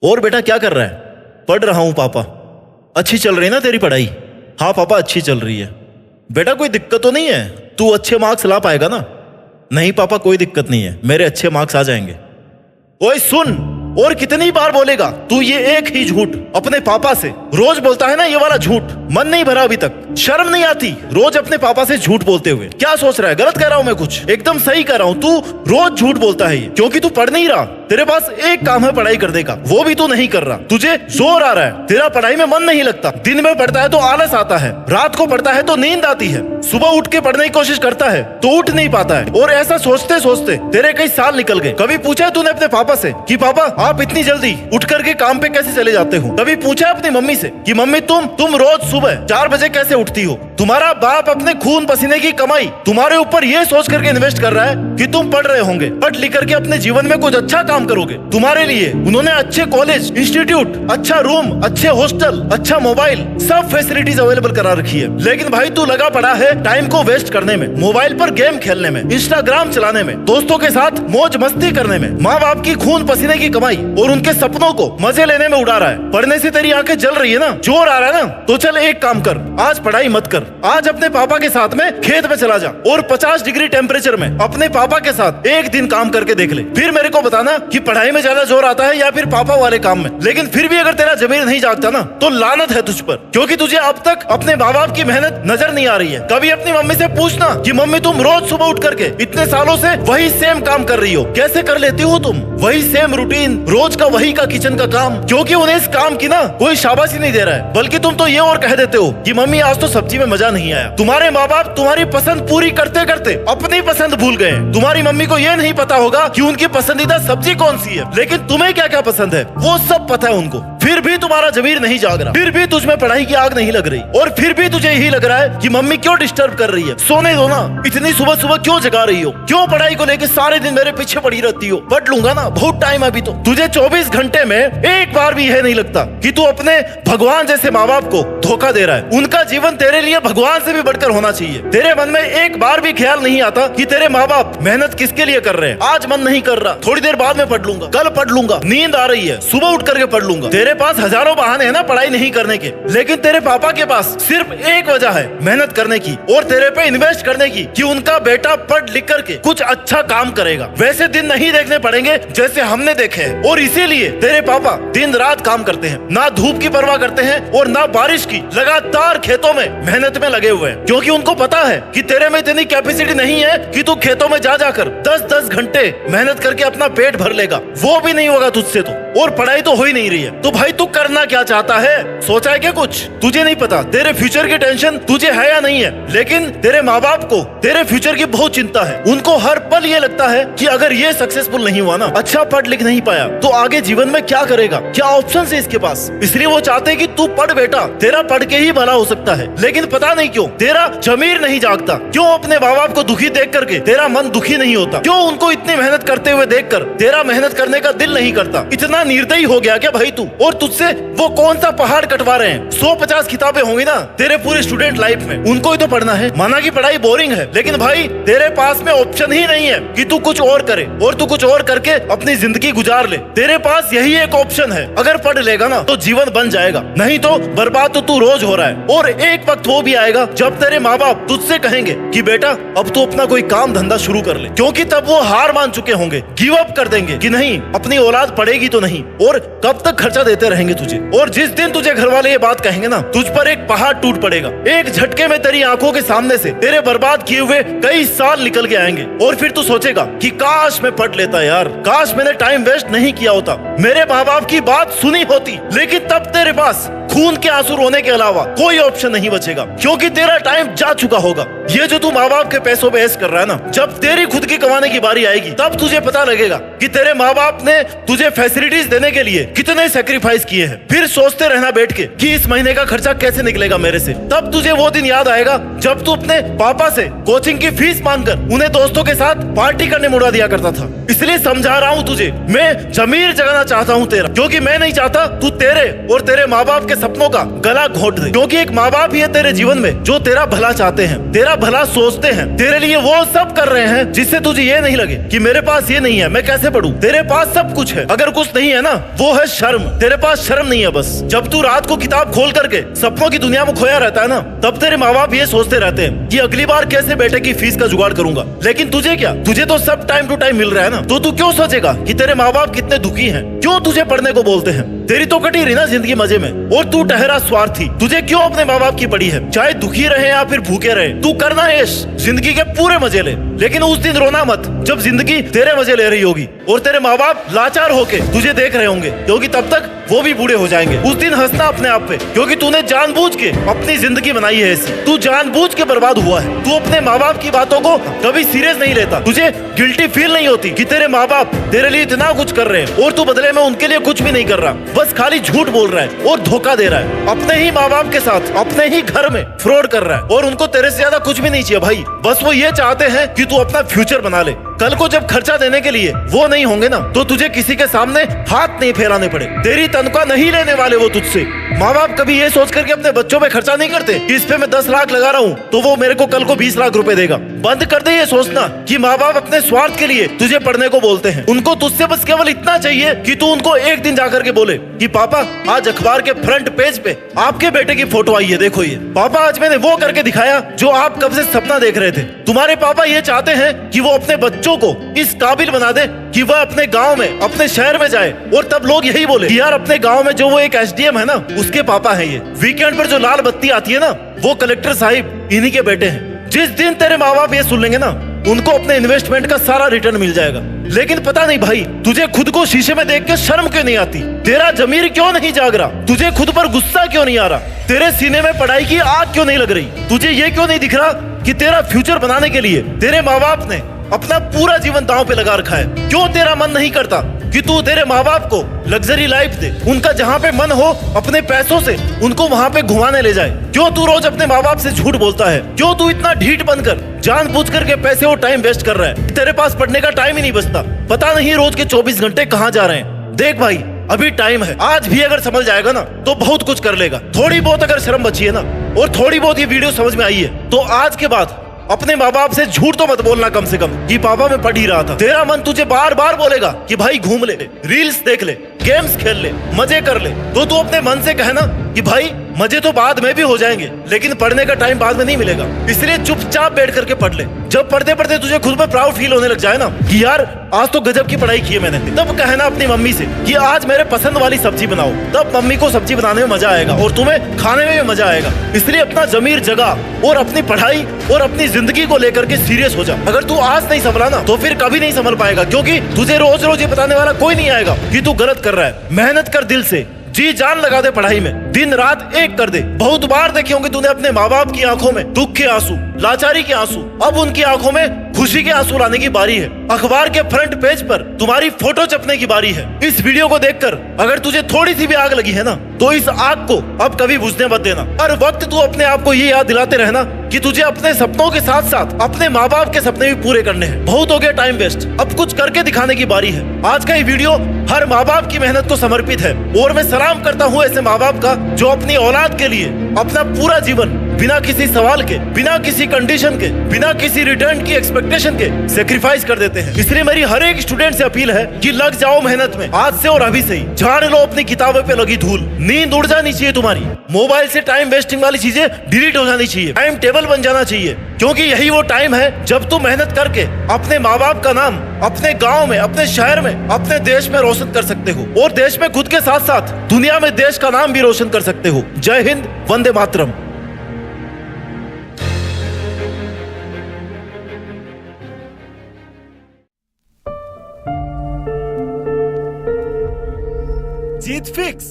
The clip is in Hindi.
और बेटा क्या कर रहा है? पढ़ रहा हूं पापा। अच्छी चल रही है ना तेरी पढ़ाई? हाँ पापा अच्छी चल रही है। बेटा कोई दिक्कत तो नहीं है? तू अच्छे मार्क्स ला पाएगा ना? नहीं पापा कोई दिक्कत नहीं है, मेरे अच्छे मार्क्स आ जाएंगे। ओए सुन, और कितनी बार बोलेगा तू ये एक ही झूठ अपने पापा से? रोज बोलता है ना ये वाला झूठ, मन नहीं भरा अभी तक? शर्म नहीं आती रोज अपने पापा से झूठ बोलते हुए? क्या सोच रहा है, गलत कह रहा हूं मैं कुछ? एकदम सही कह रहा हूं, तू रोज झूठ बोलता है ये क्योंकि तू पढ़ नहीं रहा। तेरे पास एक काम है पढ़ाई करने का, वो भी तू नहीं कर रहा। तुझे जोर आ रहा है, तेरा पढ़ाई में मन नहीं लगता। दिन में पढ़ता है तो आलस आता है, रात को पढ़ता है तो नींद आती है, सुबह उठ के पढ़ने की कोशिश करता है तो उठ नहीं पाता है। और ऐसा सोचते सोचते तेरे कई साल निकल गए। कभी पूछा तूने अपने पापा से कि पापा आप इतनी जल्दी उठ करके काम पे कैसे चले जाते हो? कभी पूछा अपनी मम्मी से कि मम्मी तुम रोज सुबह 4 बजे कैसे उठती हो? तुम्हारा बाप अपने खून पसीने की कमाई तुम्हारे ऊपर ये सोच करके इन्वेस्ट कर रहा है कि तुम पढ़ रहे होंगे, पढ़ लिख करके अपने जीवन में कुछ अच्छा काम करोगे। तुम्हारे लिए उन्होंने अच्छे कॉलेज, इंस्टीट्यूट, अच्छा रूम, अच्छे हॉस्टल, अच्छा मोबाइल, सब फैसिलिटीज अवेलेबल करा रखी है। लेकिन भाई तू लगा पड़ा है टाइम को वेस्ट करने में, मोबाइल पर गेम खेलने में, इंस्टाग्राम चलाने में, दोस्तों के साथ मौज मस्ती करने में। माँ बाप की खून पसीने की कमाई और उनके सपनों को मजे लेने में उड़ा रहा है। पढ़ने से तेरी आंखें जल रही है ना, जोर आ रहा है ना, तो चल एक काम कर, आज पढ़ाई मत कर। आज अपने पापा के साथ में खेत में चला जा और 50 डिग्री टेम्परेचर में अपने पापा के साथ एक दिन काम करके देख ले। फिर मेरे को बताना कि पढ़ाई में ज्यादा जोर आता है या फिर पापा वाले काम में। लेकिन फिर भी अगर तेरा जमीर नहीं जागता ना तो लानत है तुझ पर, क्योंकि तुझे अब तक अपने माँ बाप की मेहनत नजर नहीं आ रही है। कभी अपनी मम्मी से पूछना कि मम्मी तुम रोज सुबह उठ करके इतने सालों से वही सेम काम कर रही हो, कैसे कर लेती हो तुम? वही सेम रूटीन, रोज का वही का किचन का काम। क्योंकि उन्हें इस काम की ना कोई शाबाशी नहीं दे रहा है, बल्कि तुम तो ये और कह देते हो कि मम्मी आज तो सब्जी में मजा नहीं आया। तुम्हारे माँ बाप तुम्हारी पसंद पूरी करते करते अपनी पसंद भूल गए। तुम्हारी मम्मी को ये नहीं पता होगा कि उनकी पसंदीदा सब्जी कौन सी है, लेकिन तुम्हें क्या क्या पसंद है वो सब पता है उनको। फिर भी तुम्हारा जमीर नहीं जाग रहा, फिर भी तुझमें पढ़ाई की आग नहीं लग रही, और फिर भी तुझे यही लग रहा है कि मम्मी क्यों डिस्टर्ब कर रही है। सोने दो ना, इतनी सुबह सुबह क्यों जगा रही हो? क्यों पढ़ाई को लेकर सारे दिन मेरे पीछे पड़ी रहती हो? पढ़ लूंगा ना, बहुत टाइम है अभी तो। तुझे 24 घंटे में एक बार भी यह नहीं लगता कि तू अपने भगवान जैसे माँ बाप को धोखा दे रहा है। उनका जीवन तेरे लिए भगवान से भी बढ़कर होना चाहिए। तेरे मन में एक बार भी ख्याल नहीं आता कि तेरे माँ बाप मेहनत किसके लिए कर रहे हैं। आज मन नहीं कर रहा, थोड़ी देर बाद में पढ़ लूंगा, कल पढ़ लूंगा, नींद आ रही है, सुबह उठ करके पढ़ लूंगा। तेरे पास हजारों बहाने हैं ना पढ़ाई नहीं करने के, लेकिन तेरे पापा के पास सिर्फ एक वजह है मेहनत करने की और तेरे पे इन्वेस्ट करने की कि उनका बेटा पढ़ लिख करके कुछ अच्छा काम करेगा। वैसे दिन नहीं देखने पड़ेंगे जैसे हमने देखे हैं, और इसीलिए तेरे पापा दिन रात काम करते हैं, ना धूप की परवाह करते हैं और ना बारिश की। लगातार खेतों में मेहनत में लगे हुए हैं, क्योंकि उनको पता है कि तेरे में इतनी कैपेसिटी नहीं है कि तू खेतों में जा जाकर 10-10 घंटे मेहनत करके अपना पेट भर लेगा। वो भी नहीं होगा तुझसे तो, और पढ़ाई तो हो ही नहीं रही है। तो भाई तू करना क्या चाहता है? सोचा है क्या कुछ? तुझे नहीं पता तेरे फ्यूचर की टेंशन तुझे है या नहीं है, लेकिन तेरे माँ बाप को तेरे फ्यूचर की बहुत चिंता है। उनको हर पल ये लगता है कि अगर ये सक्सेसफुल नहीं हुआ ना, अच्छा पढ़ लिख नहीं पाया, तो आगे जीवन में क्या करेगा, क्या ऑप्शन है इसके पास। इसलिए वो चाहते हैं कि तू पढ़ बेटा, तेरा पढ़ के ही भला हो सकता है। लेकिन पता नहीं क्यों तेरा जमीर नहीं जागता, क्यों अपने माँ बाप को दुखी देख करके तेरा मन दुखी नहीं होता, क्यों उनको इतनी मेहनत करते हुए देखकर तेरा मेहनत करने का दिल नहीं करता। इतना निर्दयी हो गया क्या भाई तू? और तुझसे वो कौन सा पहाड़ कटवा रहे हैं? 150 किताबें होंगी ना तेरे पूरे स्टूडेंट लाइफ में, उनको ही तो पढ़ना है। माना कि पढ़ाई बोरिंग है, लेकिन भाई तेरे पास में ऑप्शन ही नहीं है कि तू कुछ और करे और तू कुछ और करके अपनी जिंदगी गुजार ले। तेरे पास यही एक ऑप्शन है, अगर पढ़ लेगा ना तो जीवन बन जाएगा, नहीं तो बर्बाद तो तू रोज हो रहा है। और एक वक्त वो भी आएगा जब तेरे माँ बाप तुझसे कहेंगे कि बेटा अब तू अपना कोई काम धंधा शुरू कर ले, क्योंकि तब वो हार मान चुके होंगे, गिव अप कर देंगे कि नहीं अपनी औलाद पढ़ेगी तो नहीं, और कब तक खर्चा देते रहेंगे तुझे। और जिस दिन तुझे घर वाले ये बात कहेंगे ना, तुझ पर एक पहाड़ टूट पड़ेगा। एक झटके में तेरी आंखों के सामने से तेरे बर्बाद किए हुए कई साल निकल के आएंगे, और फिर तू सोचेगा कि काश मैं पढ़ लेता यार, काश मैंने टाइम वेस्ट नहीं किया होता, मेरे माँ बाप की बात सुनी होती। लेकिन तब तेरे पास खून के आंसू रोने के अलावा कोई ऑप्शन नहीं बचेगा, क्योंकि तेरा टाइम जा चुका होगा। ये जो तू माँ बाप के पैसों पे ऐश कर रहा है ना, जब तेरी खुद की कमाने की बारी आएगी तब तुझे पता लगेगा कि तेरे माँ बाप ने तुझे फैसिलिटीज देने के लिए कितने सेक्रीफाइस किए हैं। फिर सोचते रहना बैठ के कि इस महीने का खर्चा कैसे निकलेगा मेरे से। तब तुझे वो दिन याद आएगा जब तू अपने पापा से कोचिंग की फीस मांगकर उन्हें दोस्तों के साथ पार्टी करने मुड़ा दिया करता था। इसलिए समझा रहा हूँ तुझे, मैं जमीर जगाना चाहता हूँ तेरा, क्योंकि मैं नहीं चाहता तू तेरे और तेरे माँ बाप के सपनों का गला घोट दे, क्योंकि एक माँ बाप ही है तेरे जीवन में जो तेरा भला चाहते हैं, तेरा तेरा भला सोचते हैं, तेरे लिए वो सब कर रहे हैं जिससे तुझे ये नहीं लगे कि मेरे पास ये नहीं है, मैं कैसे पढ़ूं। तेरे पास सब कुछ है, अगर कुछ नहीं है ना वो है शर्म। तेरे पास शर्म नहीं है। बस जब तू रात को किताब खोल करके सपनों की दुनिया में खोया रहता है ना, तब तेरे माँ बाप ये सोचते रहते हैं कि अगली बार कैसे बेटे की फीस का जुगाड़ करूंगा। लेकिन तुझे क्या, तुझे तो सब टाइम टू टाइम मिल रहा है ना, तो तू क्यों सोचेगा कि तेरे माँ बाप कितने दुखी हैं, क्यों तुझे पढ़ने को बोलते हैं। तेरी तो कटी रही ना जिंदगी मजे में, और तू ठहरा स्वार्थी। तुझे क्यों अपने माँ बाप की पड़ी है, चाहे दुखी रहे या फिर भूखे रहे, तू करना ऐश, जिंदगी के पूरे मजे ले। लेकिन उस दिन रोना मत जब जिंदगी तेरे मजे ले रही होगी और तेरे माँ बाप लाचार होके तुझे देख रहे होंगे, क्योंकि तब तक वो भी बूढ़े हो जाएंगे। उस दिन हंसना अपने आप पे, क्योंकि तूने जानबूझ के अपनी जिंदगी बनाई है ऐसी। तू जानबूझ के बर्बाद हुआ है। तू अपने माँ बाप की बातों को कभी सीरियस नहीं लेता। तुझे गिल्टी फील नहीं होती कि तेरे माँ बाप तेरे लिए इतना कुछ कर रहे हैं और तू बदले में उनके लिए कुछ भी नहीं कर रहा, बस खाली झूठ बोल रहा है और धोखा दे रहा है। अपने ही माँ बाप के साथ अपने ही घर में फ्रॉड कर रहा है, और उनको तेरे से ज्यादा कुछ भी नहीं चाहिए भाई। बस वो ये चाहते हैं कि तू अपना फ्यूचर बना ले। कल को जब खर्चा देने के लिए वो नहीं होंगे ना, तो तुझे किसी के सामने हाथ नहीं फैलाने पड़े। तेरी तनख्वाह नहीं लेने वाले वो तुझसे। माँ बाप कभी ये सोच करके अपने बच्चों पे खर्चा नहीं करते कि इस पे मैं 10 लाख लगा रहा हूँ तो वो मेरे को कल को 20 लाख रुपए देगा। बंद कर दे ये सोचना कि माँ बाप अपने स्वार्थ के लिए तुझे पढ़ने को बोलते हैं। उनको तुझसे बस केवल इतना चाहिए कि तू उनको एक दिन जाकर के बोले कि पापा आज अखबार के फ्रंट पेज पे आपके बेटे की फोटो आई है, देखो ये। पापा आज मैंने वो करके दिखाया जो आप कब से सपना देख रहे थे। तुम्हारे पापा ये चाहते हैं कि वो अपने बच्चों को इस काबिल बना दे कि वह अपने गांव में, अपने शहर में जाए, और तब लोग यही बोले कि यार अपने गांव में जो वो एक एसडीएम है ना, उसके पापा है ये। वीकेंड पर जो लाल बत्ती आती है ना, वो कलेक्टर साहिब इन्हीं के बेटे हैं। जिस दिन तेरे माँ बाप ये सुन लेंगे ना, उनको अपने इन्वेस्टमेंट का सारा रिटर्न मिल जाएगा। लेकिन पता नहीं भाई, तुझे खुद को शीशे में देख के शर्म क्यों नहीं आती? तेरा जमीर क्यों नहीं जाग रहा? तुझे खुद पर गुस्सा क्यों नहीं आ रहा? तेरे सीने में पढ़ाई की आग क्यों नहीं लग रही? तुझे ये क्यों नहीं दिख रहा कि तेरा फ्यूचर बनाने के लिए तेरे माँ बाप ने अपना पूरा जीवन दांव पे लगा रखा है? क्यों तेरा मन नहीं करता कि तू तेरे माँ बाप को लग्जरी लाइफ दे, उनका जहाँ पे मन हो अपने पैसों से उनको वहाँ पे घुमाने ले जाए? क्यों तू रोज अपने माँ बाप से झूठ बोलता है? क्यों तू इतना ढीठ बनकर जानबूझ करके पैसे और टाइम वेस्ट कर रहा है? तेरे पास पढ़ने का टाइम ही नहीं बचता। पता नहीं रोज के 24 घंटे कहाँ जा रहे हैं। देख भाई, अभी टाइम है। आज भी अगर समझ जाएगा ना तो बहुत कुछ कर लेगा। थोड़ी बहुत अगर शर्म बची है ना, और थोड़ी बहुत ये वीडियो समझ में आई है, तो आज के बाद अपने माँ बाप से झूठ तो मत बोलना कम से कम कि पापा मैं पढ़ ही रहा था। तेरा मन तुझे बार बार बोलेगा कि भाई घूम ले, रील्स देख ले, गेम्स खेल ले, मजे कर ले, तो तू अपने मन से कहना कि भाई मजे तो बाद में भी हो जाएंगे, लेकिन पढ़ने का टाइम बाद में नहीं मिलेगा। इसलिए चुपचाप बैठ करके पढ़ ले। जब पढ़ते पढ़ते तुझे खुद पर प्राउड फील होने लग जाए ना कि यार आज तो गजब की पढ़ाई की है मैंने, तब कहना अपनी मम्मी से कि आज मेरे पसंद वाली सब्जी बनाओ। तब मम्मी को सब्जी बनाने में मजा आएगा और तुम्हें खाने में भी मजा आएगा। इसलिए अपना जमीर जगा और अपनी पढ़ाई और अपनी जिंदगी को लेकर के सीरियस हो जा। अगर तू आज नहीं संभला ना तो फिर कभी नहीं संभल पाएगा, क्योंकि तुझे रोज रोज ये बताने वाला कोई नहीं आएगा कि तू गलत कर रहा है। मेहनत कर दिल से, जी जान लगा दे पढ़ाई में, दिन रात एक कर दे। बहुत बार देखे होंगे तूने अपने माँ बाप की आंखों में दुख के आंसू, लाचारी के आंसू। अब उनकी आंखों में खुशी के आंसू लाने की बारी है। अखबार के फ्रंट पेज पर तुम्हारी फोटो छपने की बारी है। इस वीडियो को देखकर अगर तुझे थोड़ी सी भी आग लगी है ना, तो इस आग को अब कभी बुझने मत देना। हर वक्त तू अपने आप को ये याद दिलाते रहना कि तुझे अपने सपनों के साथ साथ अपने माँ बाप के सपने भी पूरे करने हैं। बहुत हो गया टाइम वेस्ट, अब कुछ करके दिखाने की बारी है। आज का ये वीडियो हर माँ बाप की मेहनत को समर्पित है, और मैं सलाम करता हूँ ऐसे माँ बाप का जो अपनी औलाद के लिए अपना पूरा जीवन बिना किसी सवाल के, बिना किसी कंडीशन के, बिना किसी रिटर्न की एक्सपेक्टेशन के सेक्रीफाइस कर देते हैं। इसलिए मेरी हर एक स्टूडेंट से अपील है कि लग जाओ मेहनत में आज से और अभी से ही। झाड़ लो अपनी किताबों पे लगी धूल, नींद उड़ जानी चाहिए तुम्हारी, मोबाइल से टाइम वेस्टिंग वाली चीजें डिलीट हो जानी चाहिए, टाइम टेबल बन जाना चाहिए, क्योंकि यही वो टाइम है जब तुम मेहनत करके अपने माँ बाप का नाम अपने गाँव में, अपने शहर में, अपने देश में रोशन कर सकते हो, और देश में खुद के साथ साथ दुनिया में देश का नाम भी रोशन कर सकते हो। जय हिंद, वंदे मातरम। जीत फिक्स।